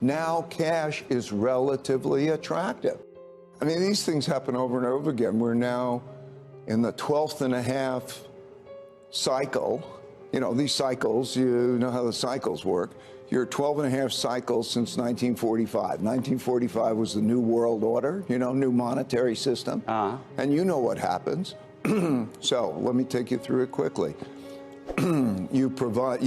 Now cash is relatively attractive. I mean, these things happen over and over again. We're now in the 12th and a half cycle. You know, these cycles, you know how the cycles work. You're 12 and a half cycles since 1945. 1945 was the New World Order, you know, new monetary system. And you know what happens. So let me take you through it quickly. You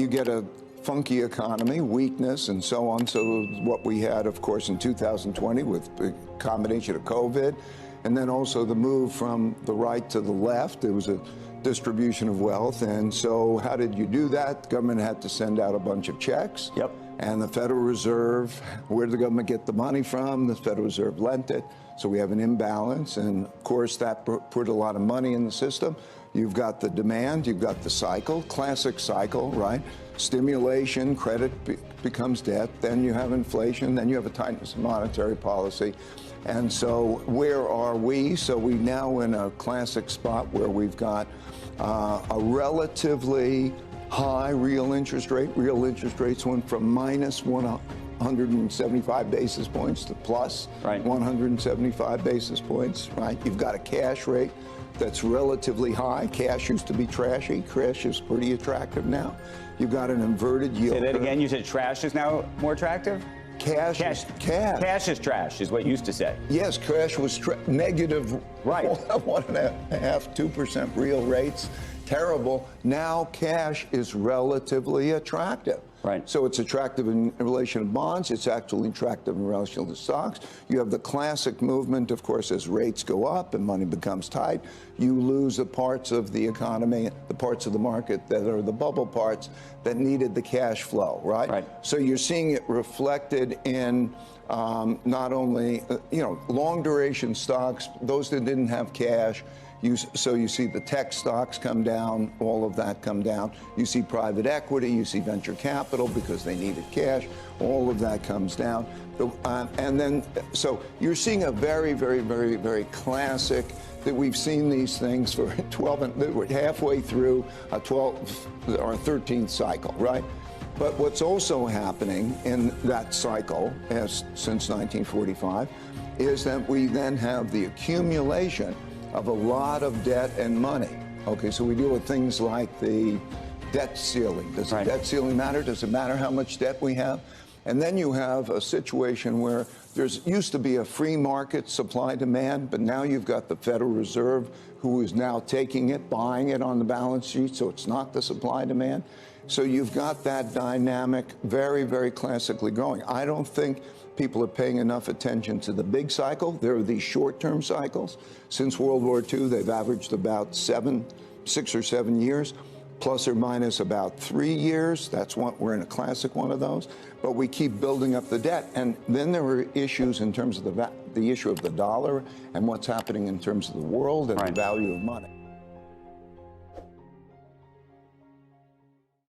get a funky economy, weakness, and so on. So what we had, of course, in 2020 with the combination of COVID, and then also the move from the right to the left. There was a distribution of wealth. And so how did you do that? The government had to send out a bunch of checks. Yep. And the Federal Reserve, where did the government get the money from? The Federal Reserve lent it. So we have an imbalance. And of course, that put a lot of money in the system. You've got the demand, you've got the cycle, classic cycle, right? Stimulation, credit becomes debt, then you have inflation, then you have a tightness of monetary policy. And so where are we? So we now in a classic spot where we've got a relatively high real interest rate. Real interest rates went from minus 175 basis points to plus 175 basis points, right? You've got a cash rate that's relatively high. Cash used to be trashy. Cash is pretty attractive now. You've got an inverted yield. Say that again. You said trash is now more attractive? Cash is trash, is what you used to say. Yes, cash was negative, right? 1.5%, 2% real rates. Terrible. Now cash is relatively attractive. Right. So it's attractive in relation to bonds. It's actually attractive in relation to stocks. You have the classic movement, of course, as rates go up and money becomes tight. You lose the parts of the economy, the parts of the market that are the bubble parts that needed the cash flow, right? Right. So you're seeing it reflected in not only, long duration stocks, those that didn't have cash. So you see the tech stocks come down, all of that come down. You see private equity, you see venture capital because they needed cash. All of that comes down. And then, so you're seeing a very, very, very, very classic that we've seen these things for 12, we're halfway through a 12 or 13th cycle, right? But what's also happening in that cycle, since 1945, is that we then have the accumulation of a lot of debt and money. Okay, so we deal with things like the debt ceiling. Does the debt ceiling matter? Does it matter how much debt we have? And then you have a situation where there's used to be a free market supply demand, but now you've got the Federal Reserve who is now taking it, buying it on the balance sheet, so it's not the supply demand. So you've got that dynamic very, very classically going. I don't think people are paying enough attention to the big cycle. There are these short-term cycles. Since World War II, they've averaged about 6 or 7 years, plus or minus about 3 years. That's what we're in a classic one of those. But we keep building up the debt. And then there are issues in terms of the issue of the dollar and what's happening in terms of the world and the value of money.